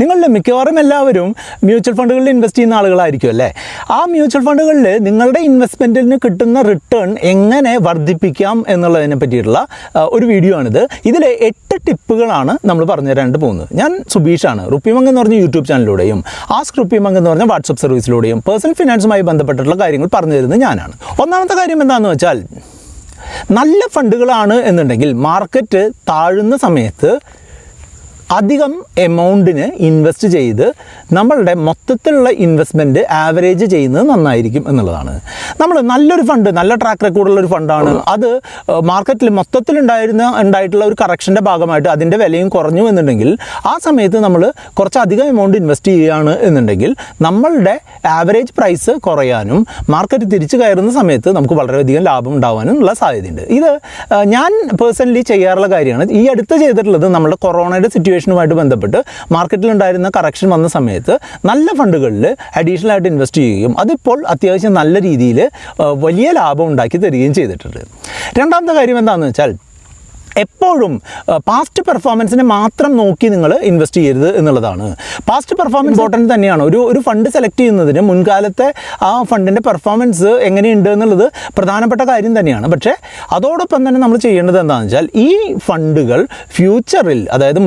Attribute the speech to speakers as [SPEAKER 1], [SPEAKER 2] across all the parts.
[SPEAKER 1] നിങ്ങളുടെ മിക്കവാറും എല്ലാവരും മ്യൂച്വൽ ഫണ്ടുകളിൽ ഇൻവെസ്റ്റ് ചെയ്യുന്ന ആളുകളായിരിക്കും അല്ലേ. ആ മ്യൂച്വൽ ഫണ്ടുകളിൽ നിങ്ങളുടെ ഇൻവെസ്റ്റ്മെൻറ്റിന് കിട്ടുന്ന റിട്ടേൺ എങ്ങനെ വർദ്ധിപ്പിക്കാം എന്നുള്ളതിനെ പറ്റിയിട്ടുള്ള ഒരു വീഡിയോ ആണിത്. ഇതിൽ 8 ടിപ്പുകളാണ് നമ്മൾ പറഞ്ഞു തരാനായിട്ട് പോകുന്നത്. ഞാൻ സുബീഷാണ്. RupeeMonk എന്ന് പറഞ്ഞ യൂട്യൂബ് ചാനലിലൂടെയും ആസ്ക് RupeeMonk എന്ന് പറഞ്ഞ വാട്സപ്പ് സർവീസിലൂടെയും പേഴ്സണൽ ഫിനാൻസുമായി ബന്ധപ്പെട്ടിട്ടുള്ള കാര്യങ്ങൾ പറഞ്ഞു തരുന്നത് ഞാനാണ്. ഒന്നാമത്തെ കാര്യം എന്താണെന്ന് വെച്ചാൽ, നല്ല ഫണ്ടുകളാണ് എന്നുണ്ടെങ്കിൽ മാർക്കറ്റ് താഴുന്ന സമയത്ത് അധികം എമൗണ്ടിന് ഇൻവെസ്റ്റ് ചെയ്ത് നമ്മളുടെ മൊത്തത്തിലുള്ള ഇൻവെസ്റ്റ്മെൻറ്റ് ആവറേജ് ചെയ്യുന്നത് നന്നായിരിക്കും എന്നുള്ളതാണ്. നമ്മൾ നല്ലൊരു ഫണ്ട്, നല്ല ട്രാക്ക് റെക്കോർഡുള്ളൊരു ഫണ്ടാണ്, അത് മാർക്കറ്റിൽ ഉണ്ടായിട്ടുള്ള ഒരു കറക്ഷൻ്റെ ഭാഗമായിട്ട് അതിൻ്റെ വിലയും കുറഞ്ഞു എന്നുണ്ടെങ്കിൽ ആ സമയത്ത് നമ്മൾ കുറച്ചധികം എമൗണ്ട് ഇൻവെസ്റ്റ് ചെയ്യുകയാണ് എന്നുണ്ടെങ്കിൽ നമ്മളുടെ ആവറേജ് പ്രൈസ് കുറയാനും മാർക്കറ്റ് തിരിച്ചു കയറുന്ന സമയത്ത് നമുക്ക് വളരെയധികം ലാഭം ഉണ്ടാകാനും ഉള്ള സാധ്യതയുണ്ട്. ഇത് ഞാൻ പേഴ്സണലി ചെയ്യാറുള്ള കാര്യമാണ്. ഈ അടുത്ത് ചെയ്തിട്ടുള്ളത് നമ്മുടെ കൊറോണയുടെ സിറ്റുവേഷനുമായിട്ട് ബന്ധപ്പെട്ട് മാർക്കറ്റിലുണ്ടായിരുന്ന കറക്ഷൻ വന്ന സമയത്ത് നല്ല ഫണ്ടുകളിൽ അഡീഷണൽ ആയിട്ട് ഇൻവെസ്റ്റ് ചെയ്യുകയും അതിപ്പോൾ അത്യാവശ്യം നല്ല രീതിയിൽ വലിയ ലാഭം ഉണ്ടാക്കി തരികയും ചെയ്തിട്ടുണ്ട്. രണ്ടാമത്തെ കാര്യം എന്താണെന്ന് വെച്ചാൽ, എപ്പോഴും പാസ്റ്റ് പെർഫോമൻസിനെ മാത്രം നോക്കി നിങ്ങൾ ഇൻവെസ്റ്റ് ചെയ്യരുത് എന്നുള്ളതാണ്. പാസ്റ്റ് പെർഫോമൻസ് ഇമ്പോർട്ടൻ്റ് തന്നെയാണ്. ഒരു ഫണ്ട് സെലക്ട് ചെയ്യുന്നതിന് മുൻകാലത്തെ ആ ഫണ്ടിൻ്റെ പെർഫോമൻസ് എങ്ങനെയുണ്ട് എന്നുള്ളത് പ്രധാനപ്പെട്ട കാര്യം തന്നെയാണ്. പക്ഷേ അതോടൊപ്പം തന്നെ നമ്മൾ ചെയ്യേണ്ടത് എന്താണെന്ന് വെച്ചാൽ, ഈ ഫണ്ടുകൾ ഫ്യൂച്ചറിൽ, അതായത്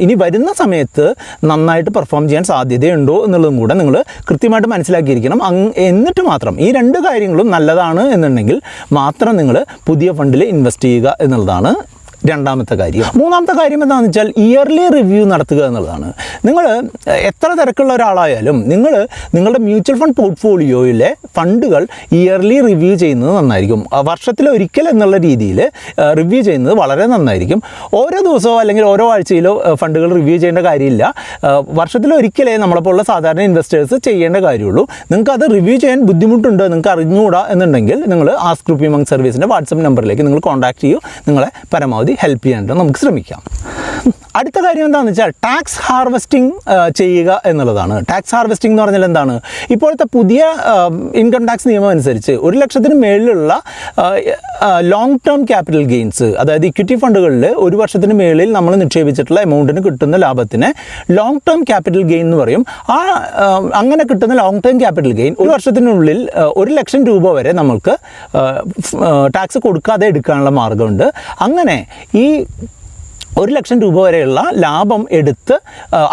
[SPEAKER 1] ഇനി വരുന്ന സമയത്ത് നന്നായിട്ട് പെർഫോം ചെയ്യാൻ സാധ്യതയുണ്ടോ എന്നുള്ളതും കൂടെ നിങ്ങൾ കൃത്യമായിട്ട് മനസ്സിലാക്കിയിരിക്കണം. എന്നിട്ട് മാത്രം ഈ 2 കാര്യങ്ങളും നല്ലതാണ് എന്നുണ്ടെങ്കിൽ മാത്രം നിങ്ങൾ പുതിയ ഫണ്ടിൽ ഇൻവെസ്റ്റ് ചെയ്യുക എന്നുള്ളതാണ് രണ്ടാമത്തെ കാര്യം. മൂന്നാമത്തെ കാര്യം എന്താണെന്ന് വെച്ചാൽ, ഇയർലി റിവ്യൂ നടത്തുക എന്നുള്ളതാണ്. നിങ്ങൾ എത്ര തിരക്കുള്ള ഒരാളായാലും നിങ്ങളുടെ മ്യൂച്വൽ ഫണ്ട് പോർട്ട്ഫോളിയോയിലെ ഫണ്ടുകൾ ഇയർലി റിവ്യൂ ചെയ്യുന്നത് നന്നായിരിക്കും. വർഷത്തിലൊരിക്കൽ എന്നുള്ള രീതിയിൽ റിവ്യൂ ചെയ്യുന്നത് വളരെ നന്നായിരിക്കും. ഓരോ ദിവസമോ അല്ലെങ്കിൽ ഓരോ ആഴ്ചയിലോ ഫണ്ടുകൾ റിവ്യൂ ചെയ്യേണ്ട കാര്യമില്ല. വർഷത്തിലൊരിക്കലേ നമ്മളെപ്പോലുള്ള സാധാരണ ഇൻവെസ്റ്റേഴ്സ് ചെയ്യേണ്ട കാര്യമുള്ളൂ. നിങ്ങൾക്ക് അത് റിവ്യൂ ചെയ്യാൻ ബുദ്ധിമുട്ടുണ്ട്, നിങ്ങൾക്ക് അറിഞ്ഞുകൂടാ എന്നുണ്ടെങ്കിൽ നിങ്ങൾ ആസ്ക് RupeeMonk സർവീസിൻ്റെ വാട്സപ്പ് നമ്പറിലേക്ക് നിങ്ങൾ കോൺടാക്ട് ചെയ്യൂ. നിങ്ങളെ പരമാവധി ഹെൽപ്പ് ചെയ്യാനായിട്ട് നമുക്ക് ശ്രമിക്കാം. അടുത്ത കാര്യം എന്താണെന്ന് വെച്ചാൽ, ടാക്സ് ഹാർവെസ്റ്റിംഗ് ചെയ്യുക എന്നുള്ളതാണ്. ടാക്സ് ഹാർവെസ്റ്റിംഗ് എന്ന് പറഞ്ഞാൽ എന്താണ്? ഇപ്പോഴത്തെ പുതിയ ഇൻകം ടാക്സ് നിയമം അനുസരിച്ച് 1 ലക്ഷത്തിന് മേളിലുള്ള ലോങ് ടേം ക്യാപിറ്റൽ ഗെയിൻസ്, അതായത് ഇക്വിറ്റി ഫണ്ടുകളിൽ 1 വർഷത്തിന് മേളിൽ നമ്മൾ നിക്ഷേപിച്ചിട്ടുള്ള എമൗണ്ടിന് കിട്ടുന്ന ലാഭത്തിന് ലോങ് ടേം ക്യാപിറ്റൽ ഗെയിൻ എന്ന് പറയും. അങ്ങനെ കിട്ടുന്ന ലോങ് ടേം ക്യാപിറ്റൽ ഗെയിൻ 1 വർഷത്തിനുള്ളിൽ 1 ലക്ഷം രൂപ വരെ നമ്മൾക്ക് ടാക്സ് കൊടുക്കാതെ എടുക്കാനുള്ള മാർഗമുണ്ട്. അങ്ങനെ ഈ 1 ലക്ഷം രൂപ വരെയുള്ള ലാഭം എടുത്ത്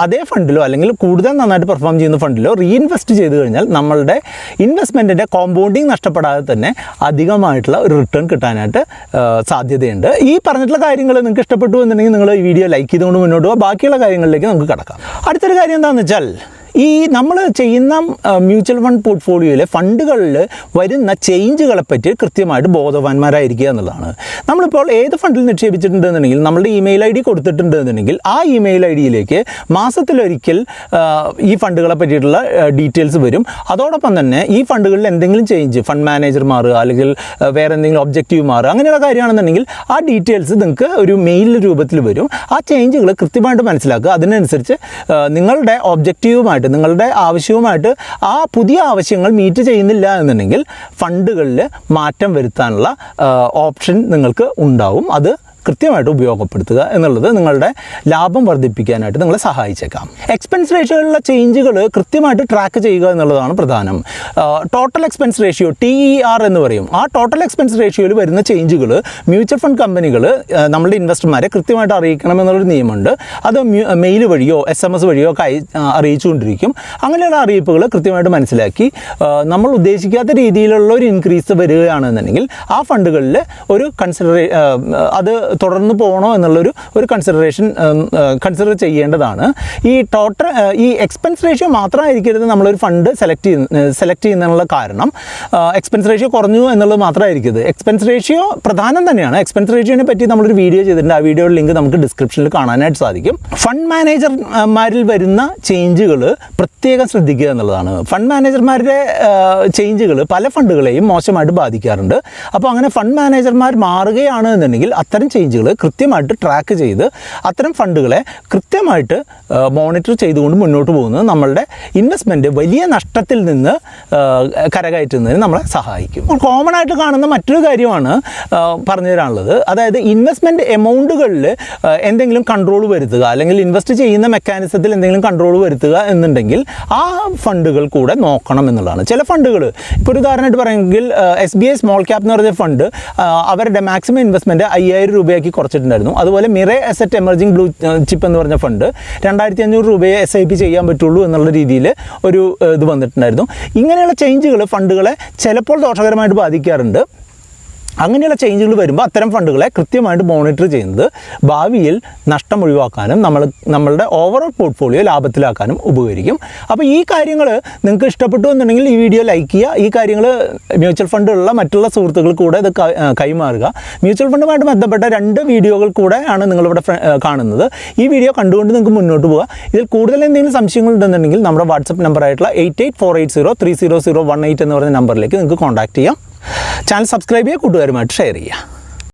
[SPEAKER 1] അതേ ഫണ്ടിലോ അല്ലെങ്കിൽ കൂടുതൽ നന്നായിട്ട് പെർഫോം ചെയ്യുന്ന ഫണ്ടിലോ റീഇൻവെസ്റ്റ് ചെയ്ത് കഴിഞ്ഞാൽ നമ്മളുടെ ഇൻവെസ്റ്റ്മെൻറ്റിൻ്റെ കോമ്പൗണ്ടിങ് നഷ്ടപ്പെടാതെ തന്നെ അധികമായിട്ടുള്ള ഒരു റിട്ടേൺ കിട്ടാനായിട്ട് സാധ്യതയുണ്ട്. ഈ പറഞ്ഞിട്ടുള്ള കാര്യങ്ങൾ നിങ്ങൾക്ക് ഇഷ്ടപ്പെട്ടു എന്നുണ്ടെങ്കിൽ നിങ്ങൾ ഈ വീഡിയോ ലൈക്ക് ചെയ്തുകൊണ്ട് മുന്നോട്ട് പോകുക. ബാക്കിയുള്ള കാര്യങ്ങളിലേക്ക് നമുക്ക് കടക്കാം. അടുത്തൊരു കാര്യം എന്താണെന്ന് വെച്ചാൽ, ഈ നമ്മൾ ചെയ്യുന്ന മ്യൂച്വൽ ഫണ്ട് പോർട്ട്ഫോളിയോയിലെ ഫണ്ടുകളിൽ വരുന്ന ചേഞ്ചുകളെപ്പറ്റി കൃത്യമായിട്ട് ബോധവാന്മാരായിരിക്കുക എന്നുള്ളതാണ്. നമ്മളിപ്പോൾ ഏത് ഫണ്ടിൽ നിക്ഷേപിച്ചിട്ടുണ്ടെന്നുണ്ടെങ്കിൽ നമ്മളുടെ ഇമെയിൽ ID കൊടുത്തിട്ടുണ്ടെന്നുണ്ടെങ്കിൽ ആ ഇമെയിൽ IDയിലേക്ക് മാസത്തിലൊരിക്കൽ ഈ ഫണ്ടുകളെ പറ്റിയിട്ടുള്ള ഡീറ്റെയിൽസ് വരും. അതോടൊപ്പം തന്നെ ഈ ഫണ്ടുകളിൽ എന്തെങ്കിലും ചേഞ്ച്, ഫണ്ട് മാനേജർ മാറുക അല്ലെങ്കിൽ വേറെ എന്തെങ്കിലും ഒബ്ജക്റ്റീവ് മാറുക, അങ്ങനെയുള്ള കാര്യമാണെന്നുണ്ടെങ്കിൽ ആ ഡീറ്റെയിൽസ് നിങ്ങൾക്ക് ഒരു മെയിൽ രൂപത്തിൽ വരും. ആ ചേഞ്ചുകൾ കൃത്യമായിട്ട് മനസ്സിലാക്കുക. അതിനനുസരിച്ച് നിങ്ങളുടെ ഒബ്ജക്റ്റീവുമായിട്ട്, നിങ്ങളുടെ ആവശ്യവുമായിട്ട് ആ പുതിയ ആവശ്യങ്ങൾ മീറ്റ് ചെയ്യുന്നില്ല എന്നുണ്ടെങ്കിൽ ഫണ്ടുകളിൽ മാറ്റം വരുത്താനുള്ള ഓപ്ഷൻ നിങ്ങൾക്ക് ഉണ്ടാവും. അത് കൃത്യമായിട്ട് ഉപയോഗപ്പെടുത്തുക എന്നുള്ളത് നിങ്ങളുടെ ലാഭം വർദ്ധിപ്പിക്കാനായിട്ട് നിങ്ങളെ സഹായിച്ചേക്കാം. എക്സ്പെൻസ് റേഷ്യോയിലുള്ള ചേഞ്ചുകൾ കൃത്യമായിട്ട് ട്രാക്ക് ചെയ്യുക എന്നുള്ളതാണ് പ്രധാനം. ടോട്ടൽ എക്സ്പെൻസ് റേഷ്യോ TER എന്ന് പറയും. ആ ടോട്ടൽ എക്സ്പെൻസ് റേഷ്യോയിൽ വരുന്ന ചേഞ്ചുകൾ മ്യൂച്വൽ ഫണ്ട് കമ്പനികൾ നമ്മളുടെ ഇൻവെസ്റ്റർമാരെ കൃത്യമായിട്ട് അറിയിക്കണം എന്നുള്ളൊരു നിയമമുണ്ട്. അത് മെയിൽ വഴിയോ SMS വഴിയോ ഒക്കെ അറിയിച്ചുകൊണ്ടിരിക്കും. അങ്ങനെയുള്ള അറിയിപ്പുകൾ കൃത്യമായിട്ട് മനസ്സിലാക്കി നമ്മൾ ഉദ്ദേശിക്കാത്ത രീതിയിലുള്ള ഒരു ഇൻക്രീസ് വരികയാണെന്നുണ്ടെങ്കിൽ ആ ഫണ്ടുകളിൽ ഒരു അത് തുടർന്ന് പോകണോ എന്നുള്ളൊരു കൺസിഡർ ചെയ്യേണ്ടതാണ്. ഈ എക്സ്പെൻസ് റേഷ്യോ മാത്രമായിരിക്കരുത് നമ്മളൊരു ഫണ്ട് സെലക്ട് ചെയ്യുന്നതിനുള്ള കാരണം. എക്സ്പെൻസ് റേഷ്യോ കുറഞ്ഞു എന്നുള്ളത് മാത്രമായിരിക്കരുത്. എക്സ്പെൻസ് റേഷ്യോ പ്രധാനം തന്നെയാണ്. എക്സ്പെൻസ് റേഷ്യോനെ പറ്റി നമ്മളൊരു വീഡിയോ ചെയ്തിട്ടുണ്ട്. ആ വീഡിയോയുടെ ലിങ്ക് നമുക്ക് ഡിസ്ക്രിപ്ഷനിൽ കാണാനായിട്ട് സാധിക്കും. ഫണ്ട് മാനേജർമാരിൽ വരുന്ന ചേഞ്ചുകൾ പ്രത്യേകം ശ്രദ്ധിക്കുക എന്നുള്ളതാണ്. ഫണ്ട് മാനേജർമാരുടെ ചേഞ്ചുകൾ പല ഫണ്ടുകളെയും മോശമായിട്ട് ബാധിക്കാറുണ്ട്. അപ്പോൾ അങ്ങനെ ഫണ്ട് മാനേജർമാർ മാറുകയാണ് എന്നുണ്ടെങ്കിൽ അത്തരം ചേഞ്ചുകൾ കൃത്യമായിട്ട് ട്രാക്ക് ചെയ്ത് അത്തരം ഫണ്ടുകളെ കൃത്യമായിട്ട് മോണിറ്റർ ചെയ്തുകൊണ്ട് മുന്നോട്ട് പോകുന്നത് നമ്മളുടെ ഇൻവെസ്റ്റ്മെൻറ്റ് വലിയ നഷ്ടത്തിൽ നിന്ന് കരകയറ്റുന്നതിന് നമ്മളെ സഹായിക്കും. കോമൺ ആയിട്ട് കാണുന്ന മറ്റൊരു കാര്യമാണ് പറഞ്ഞു തരാനുള്ളത്. അതായത് ഇൻവെസ്റ്റ്മെൻറ്റ് എമൗണ്ടുകളിൽ എന്തെങ്കിലും കൺട്രോൾ വരുത്തുക, അല്ലെങ്കിൽ ഇൻവെസ്റ്റ് ചെയ്യുന്ന മെക്കാനിസത്തിൽ എന്തെങ്കിലും കൺട്രോൾ വരുത്തുക എന്നുണ്ടെങ്കിൽ ആ ഫണ്ടുകൾ കൂടെ നോക്കണം എന്നുള്ളതാണ്. ചില ഫണ്ടുകൾ ഇപ്പോൾ ഒരു ഉദാഹരണമായിട്ട് പറയുമെങ്കിൽ SBI സ്മോൾ ക്യാപ്പ് എന്ന് പറഞ്ഞ ഫണ്ട് അവരുടെ മാക്സിമം ഇൻവെസ്റ്റ്മെൻറ്റ് 5000 രൂപയാക്കി കുറച്ചിട്ടുണ്ടായിരുന്നു. അതുപോലെ Mirae asset emerging blue chip എന്ന് പറഞ്ഞ ഫണ്ട് 2500 രൂപയെ SIP ചെയ്യാൻ പറ്റുള്ളൂ എന്നുള്ള രീതിയിൽ ഒരു ഇത് വന്നിട്ടുണ്ടായിരുന്നു. ഇങ്ങനെയുള്ള ചേഞ്ചുകൾ ഫണ്ടുകളെ ചിലപ്പോൾ ദോഷകരമായിട്ട് ബാധിക്കാറുണ്ട്. അങ്ങനെയുള്ള ചേഞ്ചുകൾ വരുമ്പോൾ അത്തരം ഫണ്ടുകളെ കൃത്യമായിട്ട് മോണിറ്റർ ചെയ്യുന്നത് ഭാവിയിൽ നഷ്ടം ഒഴിവാക്കാനും നമ്മളുടെ ഓവറോൾ പോർട്ട്ഫോളിയോ ലാഭത്തിലാക്കാനും ഉപകരിക്കും. അപ്പോൾ ഈ കാര്യങ്ങൾ നിങ്ങൾക്ക് ഇഷ്ടപ്പെട്ടു എന്നുണ്ടെങ്കിൽ ഈ വീഡിയോ ലൈക്ക് ചെയ്യുക. ഈ കാര്യങ്ങൾ മ്യൂച്വൽ ഫണ്ടുള്ള മറ്റുള്ള സുഹൃത്തുക്കൾ കൂടെ ഇത് കൈമാറുക. മ്യൂച്വൽ ഫണ്ടുമായിട്ട് ബന്ധപ്പെട്ട 2 വീഡിയോകൾ കൂടെ ആണ് നിങ്ങളിവിടെ കാണുന്നത്. ഈ വീഡിയോ കണ്ടുകൊണ്ട് നിങ്ങൾക്ക് മുന്നോട്ട് പോവുക. ഇതിൽ കൂടുതൽ എന്തെങ്കിലും സംശയങ്ങൾ ഉണ്ടെന്നുണ്ടെങ്കിൽ നമ്മുടെ വാട്സപ്പ് നമ്പറായിട്ടുള്ള 8848030018 എന്ന് പറയുന്ന നമ്പറിലേക്ക് നിങ്ങൾക്ക് കോൺടാക്ട് ചെയ്യാം. ചാനൽ സബ്സ്ക്രൈബ് ചെയ്യുക, കൂട്ടുകാരുമായിട്ട് ഷെയർ ചെയ്യുക.